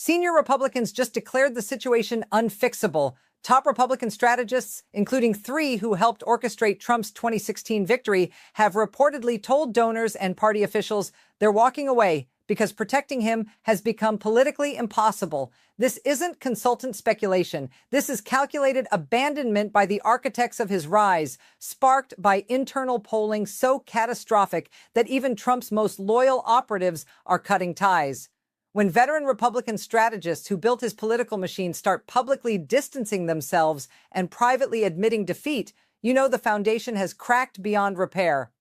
Senior Republicans just declared the situation unfixable. Top Republican strategists, including three who helped orchestrate Trump's 2016 victory, have reportedly told donors and party officials they're walking away because protecting him has become politically impossible. This isn't consultant speculation. This is calculated abandonment by the architects of his rise, sparked by internal polling so catastrophic that even Trump's most loyal operatives are cutting ties. When veteran Republican strategists who built his political machine start publicly distancing themselves and privately admitting defeat, you know the foundation has cracked beyond repair.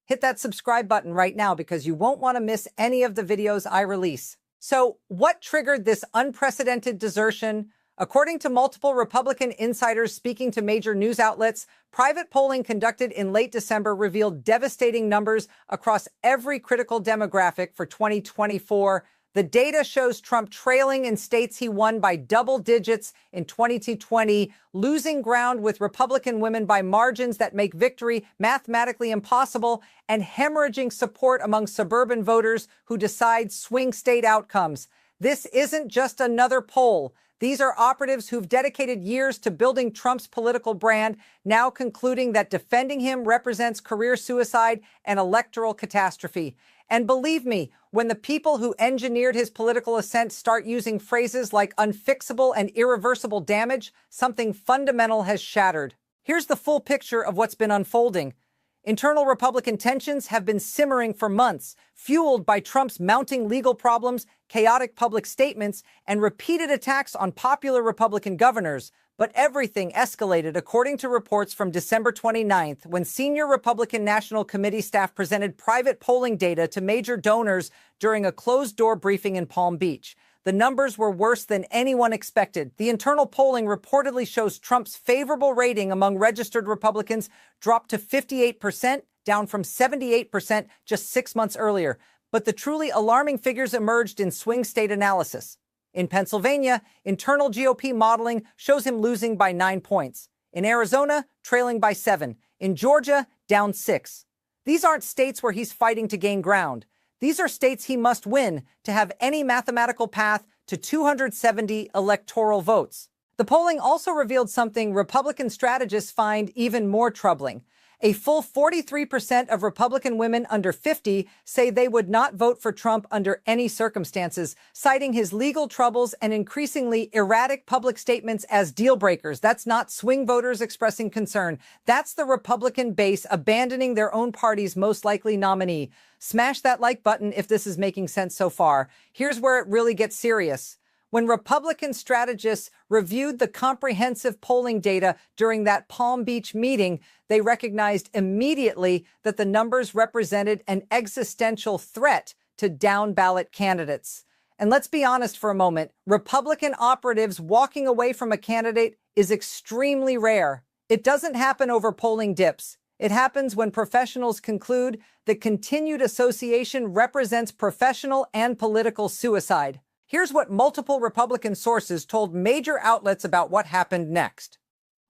Hit that subscribe button right now because you won't want to miss any of the videos I release. So, what triggered this unprecedented desertion? According to multiple Republican insiders speaking to major news outlets, private polling conducted in late December revealed devastating numbers across every critical demographic for 2024. The data shows Trump trailing in states he won by double digits in 2020, losing ground with Republican women by margins that make victory mathematically impossible, and hemorrhaging support among suburban voters who decide swing state outcomes. This isn't just another poll. These are operatives who've dedicated years to building Trump's political brand, now concluding that defending him represents career suicide and electoral catastrophe. And believe me, when the people who engineered his political ascent start using phrases like unfixable and irreversible damage, something fundamental has shattered. Here's the full picture of what's been unfolding. Internal Republican tensions have been simmering for months, fueled by Trump's mounting legal problems, chaotic public statements, and repeated attacks on popular Republican governors. But everything escalated according to reports from December 29th, when senior Republican National Committee staff presented private polling data to major donors during a closed-door briefing in Palm Beach. The numbers were worse than anyone expected. The internal polling reportedly shows Trump's favorable rating among registered Republicans dropped to 58%, down from 78% just 6 months earlier. But the truly alarming figures emerged in swing state analysis. In Pennsylvania, internal GOP modeling shows him losing by 9 points. In Arizona, trailing by 7. In Georgia, down 6. These aren't states where he's fighting to gain ground. These are states he must win to have any mathematical path to 270 electoral votes. The polling also revealed something Republican strategists find even more troubling. A full 43% of Republican women under 50 say they would not vote for Trump under any circumstances, citing his legal troubles and increasingly erratic public statements as deal breakers. That's not swing voters expressing concern. That's the Republican base abandoning their own party's most likely nominee. Smash that like button if this is making sense so far. Here's where it really gets serious. When Republican strategists reviewed the comprehensive polling data during that Palm Beach meeting, they recognized immediately that the numbers represented an existential threat to down-ballot candidates. And let's be honest for a moment, Republican operatives walking away from a candidate is extremely rare. It doesn't happen over polling dips. It happens when professionals conclude that continued association represents professional and political suicide. Here's what multiple Republican sources told major outlets about what happened next.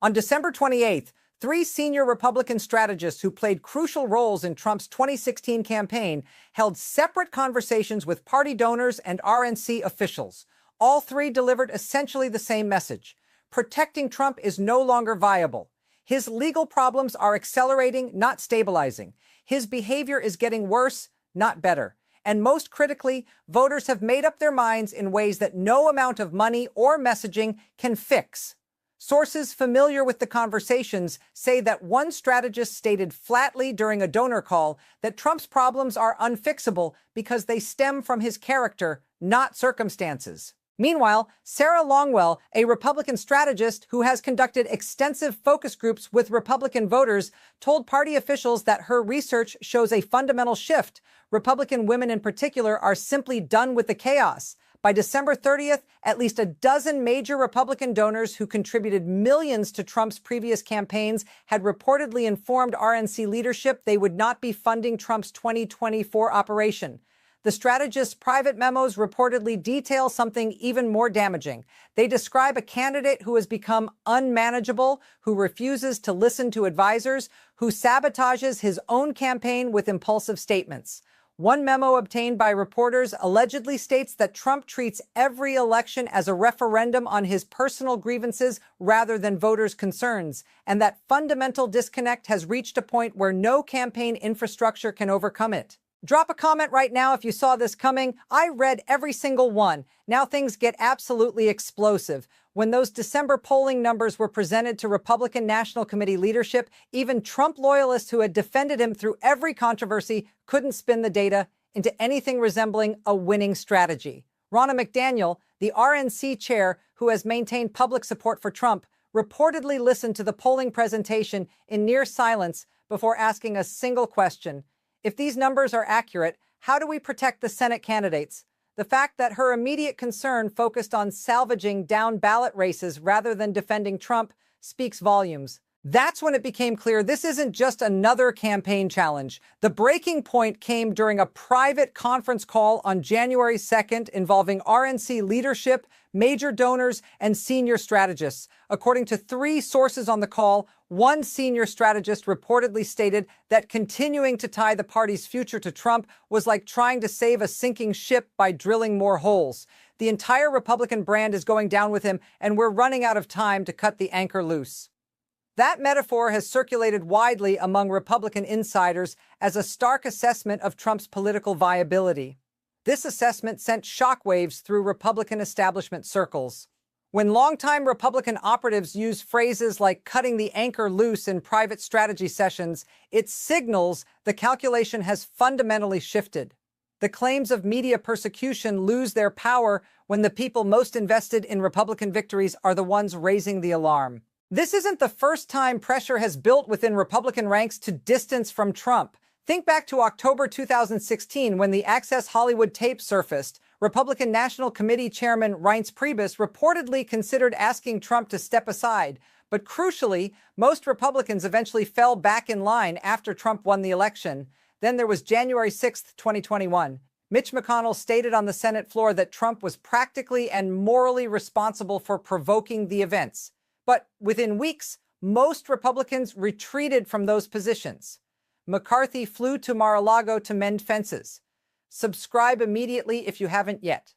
On December 28th, three senior Republican strategists who played crucial roles in Trump's 2016 campaign held separate conversations with party donors and RNC officials. All three delivered essentially the same message. Protecting Trump is no longer viable. His legal problems are accelerating, not stabilizing. His behavior is getting worse, not better. And most critically, voters have made up their minds in ways that no amount of money or messaging can fix. Sources familiar with the conversations say that one strategist stated flatly during a donor call that Trump's problems are unfixable because they stem from his character, not circumstances. Meanwhile, Sarah Longwell, a Republican strategist who has conducted extensive focus groups with Republican voters, told party officials that her research shows a fundamental shift. Republican women in particular are simply done with the chaos. By December 30th, at least a dozen major Republican donors who contributed millions to Trump's previous campaigns had reportedly informed RNC leadership they would not be funding Trump's 2024 operation. The strategists' private memos reportedly detail something even more damaging. They describe a candidate who has become unmanageable, who refuses to listen to advisors, who sabotages his own campaign with impulsive statements. One memo obtained by reporters allegedly states that Trump treats every election as a referendum on his personal grievances rather than voters' concerns, and that fundamental disconnect has reached a point where no campaign infrastructure can overcome it. Drop a comment right now if you saw this coming. I read every single one. Now things get absolutely explosive. When those December polling numbers were presented to Republican National Committee leadership, even Trump loyalists who had defended him through every controversy couldn't spin the data into anything resembling a winning strategy. Ronna McDaniel, the RNC chair who has maintained public support for Trump, reportedly listened to the polling presentation in near silence before asking a single question. If these numbers are accurate, how do we protect the Senate candidates? The fact that her immediate concern focused on salvaging down ballot races rather than defending Trump speaks volumes. That's when it became clear this isn't just another campaign challenge. The breaking point came during a private conference call on January 2nd involving RNC leadership, major donors, and senior strategists. According to 3 sources on the call, one senior strategist reportedly stated that continuing to tie the party's future to Trump was like trying to save a sinking ship by drilling more holes. The entire Republican brand is going down with him, and we're running out of time to cut the anchor loose. That metaphor has circulated widely among Republican insiders as a stark assessment of Trump's political viability. This assessment sent shockwaves through Republican establishment circles. When longtime Republican operatives use phrases like cutting the anchor loose in private strategy sessions, it signals the calculation has fundamentally shifted. The claims of media persecution lose their power when the people most invested in Republican victories are the ones raising the alarm. This isn't the first time pressure has built within Republican ranks to distance from Trump. Think back to October 2016 when the Access Hollywood tape surfaced. Republican National Committee Chairman Reince Priebus reportedly considered asking Trump to step aside. But crucially, most Republicans eventually fell back in line after Trump won the election. Then there was January 6, 2021. Mitch McConnell stated on the Senate floor that Trump was practically and morally responsible for provoking the events. But within weeks, most Republicans retreated from those positions. McCarthy flew to Mar-a-Lago to mend fences. Subscribe immediately if you haven't yet.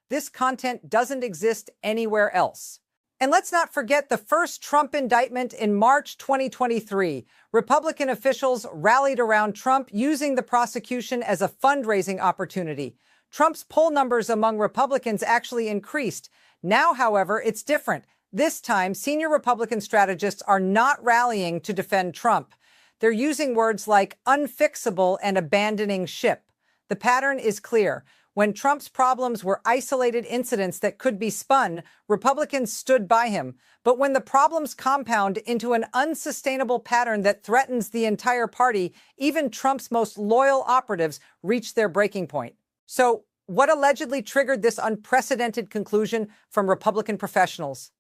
This content doesn't exist anywhere else. And let's not forget the first Trump indictment in March 2023. Republican officials rallied around Trump using the prosecution as a fundraising opportunity. Trump's poll numbers among Republicans actually increased. Now, however, it's different. This time, senior Republican strategists are not rallying to defend Trump. They're using words like unfixable and abandoning ship. The pattern is clear. When Trump's problems were isolated incidents that could be spun, Republicans stood by him. But when the problems compound into an unsustainable pattern that threatens the entire party, even Trump's most loyal operatives reach their breaking point. So, what allegedly triggered this unprecedented conclusion from Republican professionals?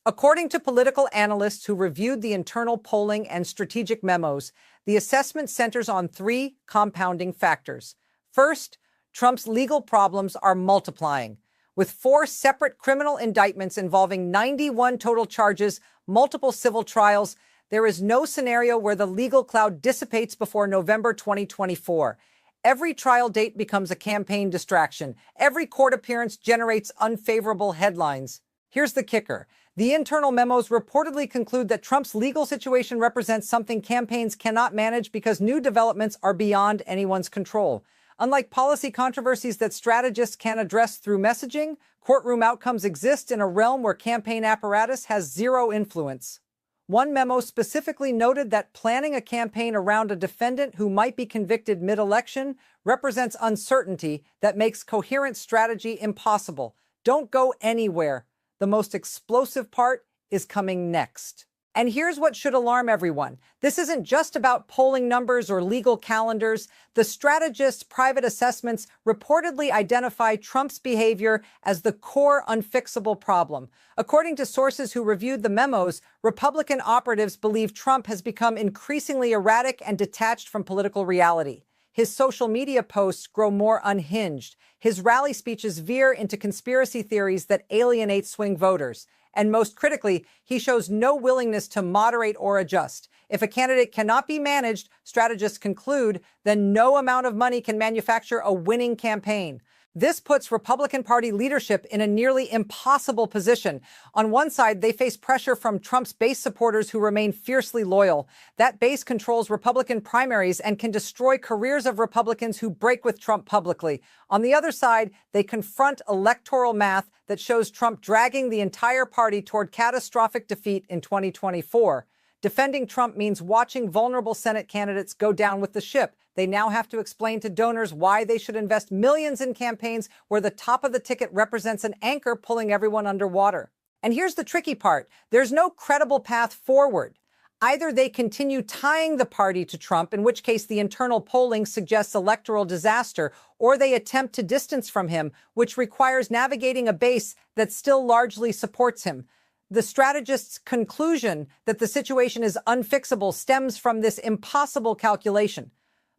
According to political analysts who reviewed the internal polling and strategic memos, the assessment centers on 3 compounding factors. First, Trump's legal problems are multiplying. With 4 separate criminal indictments involving 91 total charges, multiple civil trials, there is no scenario where the legal cloud dissipates before November 2024. Every trial date becomes a campaign distraction. Every court appearance generates unfavorable headlines. Here's the kicker. The internal memos reportedly conclude that Trump's legal situation represents something campaigns cannot manage because new developments are beyond anyone's control. Unlike policy controversies that strategists can address through messaging, courtroom outcomes exist in a realm where campaign apparatus has zero influence. One memo specifically noted that planning a campaign around a defendant who might be convicted mid-election represents uncertainty that makes coherent strategy impossible. Don't go anywhere. The most explosive part is coming next. And here's what should alarm everyone. This isn't just about polling numbers or legal calendars. The strategists' private assessments reportedly identify Trump's behavior as the core unfixable problem. According to sources who reviewed the memos, Republican operatives believe Trump has become increasingly erratic and detached from political reality. His social media posts grow more unhinged. His rally speeches veer into conspiracy theories that alienate swing voters. And most critically, he shows no willingness to moderate or adjust. If a candidate cannot be managed, strategists conclude, then no amount of money can manufacture a winning campaign. This puts Republican Party leadership in a nearly impossible position. On one side, they face pressure from Trump's base supporters who remain fiercely loyal. That base controls Republican primaries and can destroy careers of Republicans who break with Trump publicly. On the other side, they confront electoral math that shows Trump dragging the entire party toward catastrophic defeat in 2024. Defending Trump means watching vulnerable Senate candidates go down with the ship. They now have to explain to donors why they should invest millions in campaigns where the top of the ticket represents an anchor pulling everyone underwater. And here's the tricky part. There's no credible path forward. Either they continue tying the party to Trump, in which case the internal polling suggests electoral disaster, or they attempt to distance from him, which requires navigating a base that still largely supports him. The strategists' conclusion that the situation is unfixable stems from this impossible calculation.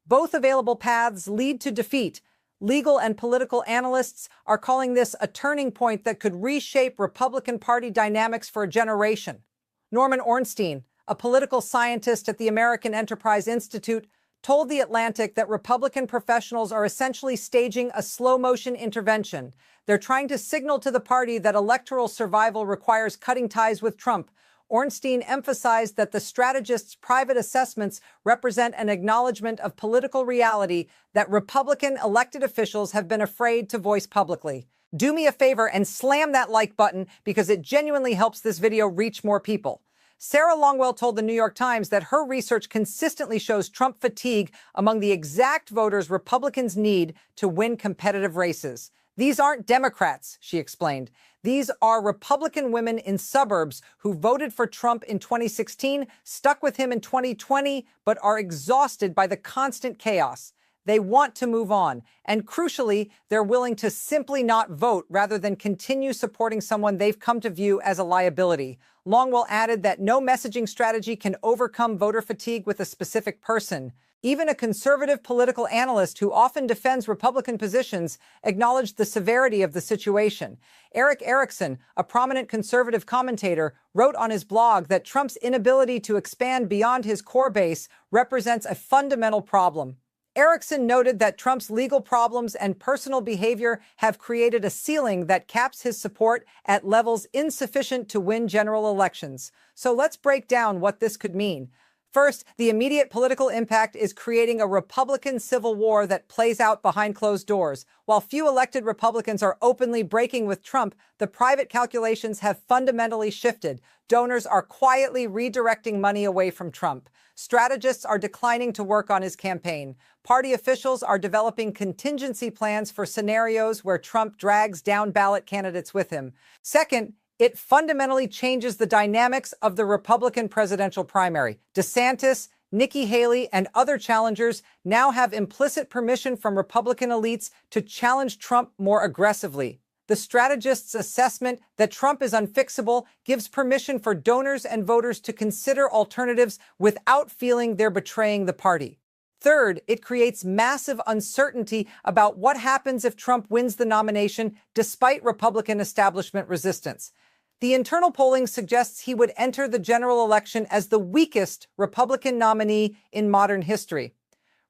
Both available paths lead to defeat. Legal and political analysts are calling this a turning point that could reshape Republican Party dynamics for a generation. Norman Ornstein, a political scientist at the American Enterprise Institute, told The Atlantic that Republican professionals are essentially staging a slow-motion intervention. They're trying to signal to the party that electoral survival requires cutting ties with Trump. Ornstein emphasized that the strategists' private assessments represent an acknowledgement of political reality that Republican elected officials have been afraid to voice publicly. Do me a favor and slam that like button because it genuinely helps this video reach more people. Sarah Longwell told the New York Times that her research consistently shows Trump fatigue among the exact voters Republicans need to win competitive races. These aren't Democrats, she explained. These are Republican women in suburbs who voted for Trump in 2016, stuck with him in 2020, but are exhausted by the constant chaos. They want to move on. And crucially, they're willing to simply not vote rather than continue supporting someone they've come to view as a liability. Longwell added that no messaging strategy can overcome voter fatigue with a specific person. Even a conservative political analyst who often defends Republican positions acknowledged the severity of the situation. Eric Erickson, a prominent conservative commentator, wrote on his blog that Trump's inability to expand beyond his core base represents a fundamental problem. Erickson noted that Trump's legal problems and personal behavior have created a ceiling that caps his support at levels insufficient to win general elections. So let's break down what this could mean. First, the immediate political impact is creating a Republican civil war that plays out behind closed doors. While few elected Republicans are openly breaking with Trump, the private calculations have fundamentally shifted. Donors are quietly redirecting money away from Trump. Strategists are declining to work on his campaign. Party officials are developing contingency plans for scenarios where Trump drags down ballot candidates with him. Second, it fundamentally changes the dynamics of the Republican presidential primary. DeSantis, Nikki Haley, and other challengers now have implicit permission from Republican elites to challenge Trump more aggressively. The strategists' assessment that Trump is unfixable gives permission for donors and voters to consider alternatives without feeling they're betraying the party. Third, it creates massive uncertainty about what happens if Trump wins the nomination despite Republican establishment resistance. The internal polling suggests he would enter the general election as the weakest Republican nominee in modern history.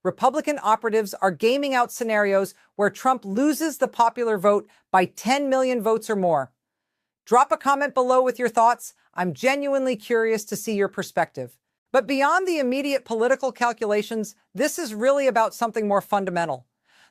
Republican operatives are gaming out scenarios where Trump loses the popular vote by 10 million votes or more. Drop a comment below with your thoughts. I'm genuinely curious to see your perspective. But beyond the immediate political calculations, this is really about something more fundamental.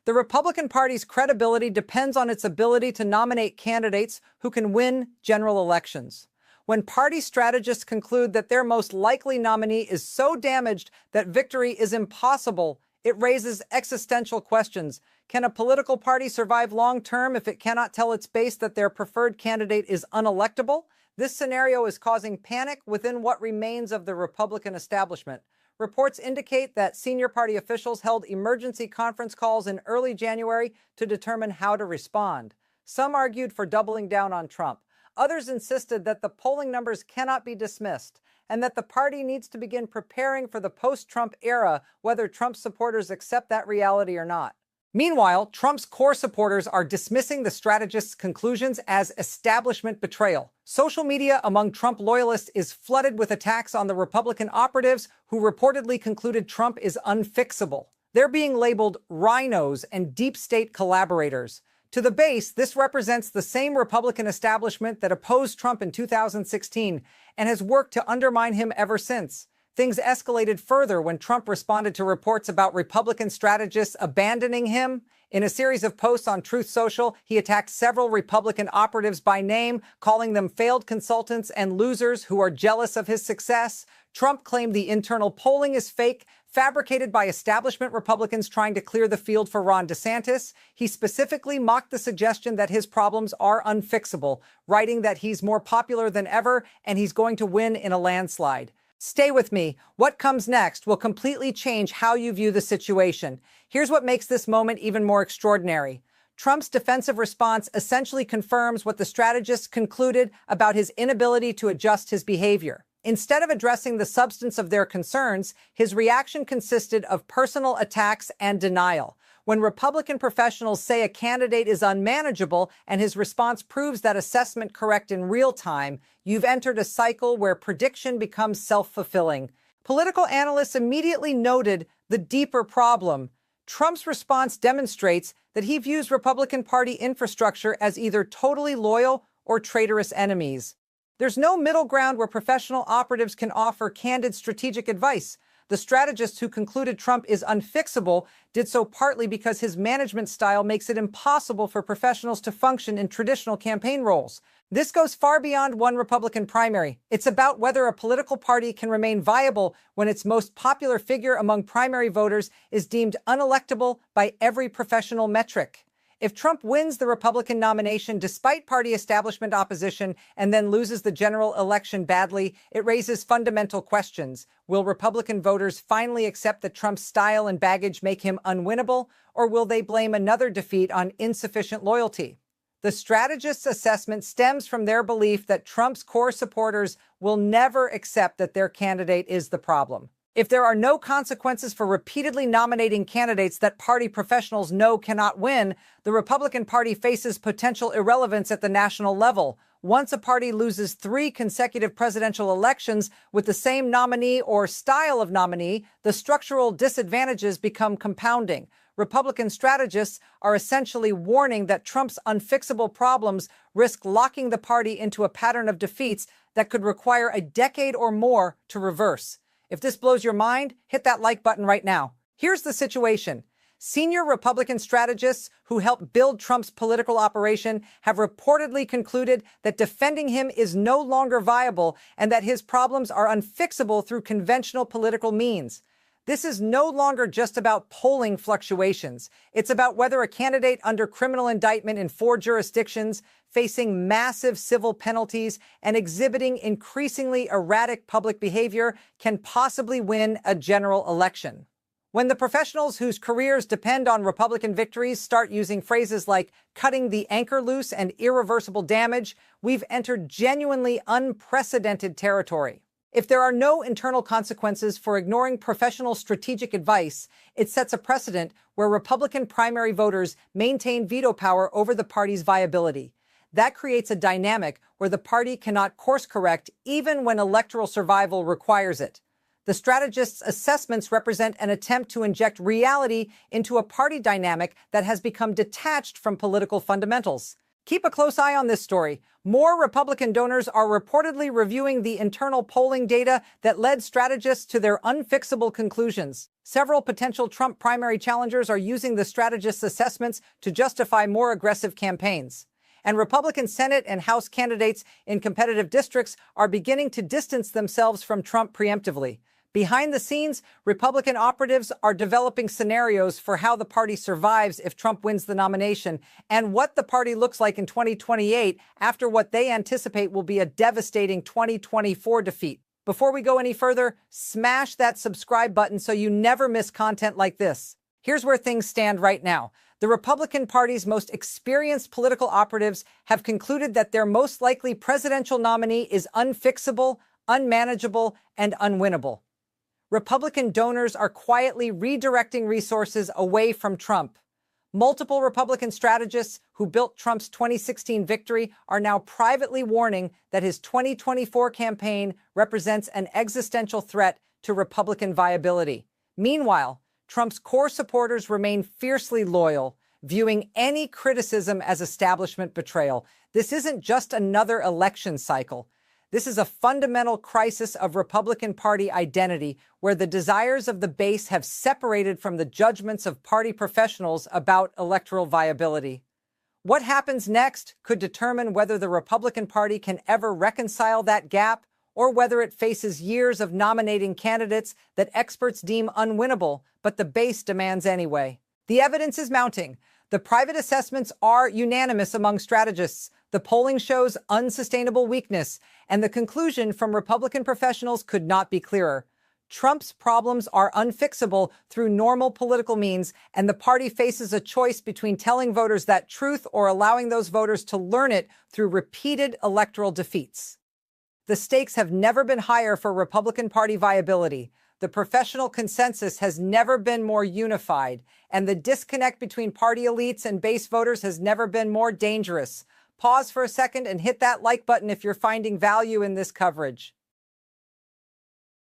The Republican Party's credibility depends on its ability to nominate candidates who can win general elections. When party strategists conclude that their most likely nominee is so damaged that victory is impossible, it raises existential questions. Can a political party survive long-term if it cannot tell its base that their preferred candidate is unelectable? This scenario is causing panic within what remains of the Republican establishment. Reports indicate that senior party officials held emergency conference calls in early January to determine how to respond. Some argued for doubling down on Trump. Others insisted that the polling numbers cannot be dismissed and that the party needs to begin preparing for the post-Trump era, whether Trump supporters accept that reality or not. Meanwhile, Trump's core supporters are dismissing the strategist's conclusions as establishment betrayal. Social media among Trump loyalists is flooded with attacks on the Republican operatives who reportedly concluded Trump is unfixable. They're being labeled rhinos and deep state collaborators. To the base, this represents the same Republican establishment that opposed Trump in 2016 and has worked to undermine him ever since. Things escalated further when Trump responded to reports about Republican strategists abandoning him. In a series of posts on Truth Social, he attacked several Republican operatives by name, calling them failed consultants and losers who are jealous of his success. Trump claimed the internal polling is fake, fabricated by establishment Republicans trying to clear the field for Ron DeSantis. He specifically mocked the suggestion that his problems are unfixable, writing that he's more popular than ever and he's going to win in a landslide. Stay with me. What comes next will completely change how you view the situation. Here's what makes this moment even more extraordinary. Trump's defensive response essentially confirms what the strategists concluded about his inability to adjust his behavior. Instead of addressing the substance of their concerns, his reaction consisted of personal attacks and denial. When Republican professionals say a candidate is unmanageable and his response proves that assessment correct in real time, you've entered a cycle where prediction becomes self-fulfilling. Political analysts immediately noted the deeper problem. Trump's response demonstrates that he views Republican Party infrastructure as either totally loyal or traitorous enemies. There's no middle ground where professional operatives can offer candid strategic advice. The strategists who concluded Trump is unfixable did so partly because his management style makes it impossible for professionals to function in traditional campaign roles. This goes far beyond one Republican primary. It's about whether a political party can remain viable when its most popular figure among primary voters is deemed unelectable by every professional metric. If Trump wins the Republican nomination despite party establishment opposition and then loses the general election badly, it raises fundamental questions. Will Republican voters finally accept that Trump's style and baggage make him unwinnable, or will they blame another defeat on insufficient loyalty? The strategists' assessment stems from their belief that Trump's core supporters will never accept that their candidate is the problem. If there are no consequences for repeatedly nominating candidates that party professionals know cannot win, the Republican Party faces potential irrelevance at the national level. Once a party loses 3 consecutive presidential elections with the same nominee or style of nominee, the structural disadvantages become compounding. Republican strategists are essentially warning that Trump's unfixable problems risk locking the party into a pattern of defeats that could require a decade or more to reverse. If this blows your mind, hit that like button right now. Here's the situation. Senior Republican strategists who helped build Trump's political operation have reportedly concluded that defending him is no longer viable and that his problems are unfixable through conventional political means. This is no longer just about polling fluctuations. It's about whether a candidate under criminal indictment in 4 jurisdictions, facing massive civil penalties, and exhibiting increasingly erratic public behavior can possibly win a general election. When the professionals whose careers depend on Republican victories start using phrases like cutting the anchor loose and irreversible damage, we've entered genuinely unprecedented territory. If there are no internal consequences for ignoring professional strategic advice, it sets a precedent where Republican primary voters maintain veto power over the party's viability. That creates a dynamic where the party cannot course correct even when electoral survival requires it. The strategists' assessments represent an attempt to inject reality into a party dynamic that has become detached from political fundamentals. Keep a close eye on this story. More Republican donors are reportedly reviewing the internal polling data that led strategists to their unfixable conclusions. Several potential Trump primary challengers are using the strategists' assessments to justify more aggressive campaigns. And Republican Senate and House candidates in competitive districts are beginning to distance themselves from Trump preemptively. Behind the scenes, Republican operatives are developing scenarios for how the party survives if Trump wins the nomination and what the party looks like in 2028 after what they anticipate will be a devastating 2024 defeat. Before we go any further, smash that subscribe button so you never miss content like this. Here's where things stand right now. The Republican Party's most experienced political operatives have concluded that their most likely presidential nominee is unfixable, unmanageable, and unwinnable. Republican donors are quietly redirecting resources away from Trump. Multiple Republican strategists who built Trump's 2016 victory are now privately warning that his 2024 campaign represents an existential threat to Republican viability. Meanwhile, Trump's core supporters remain fiercely loyal, viewing any criticism as establishment betrayal. This isn't just another election cycle. This is a fundamental crisis of Republican Party identity, where the desires of the base have separated from the judgments of party professionals about electoral viability. What happens next could determine whether the Republican Party can ever reconcile that gap, or whether it faces years of nominating candidates that experts deem unwinnable, but the base demands anyway. The evidence is mounting. The private assessments are unanimous among strategists. The polling shows unsustainable weakness, and the conclusion from Republican professionals could not be clearer. Trump's problems are unfixable through normal political means, and the party faces a choice between telling voters that truth or allowing those voters to learn it through repeated electoral defeats. The stakes have never been higher for Republican Party viability. The professional consensus has never been more unified, and the disconnect between party elites and base voters has never been more dangerous. Pause for a second and hit that like button if you're finding value in this coverage.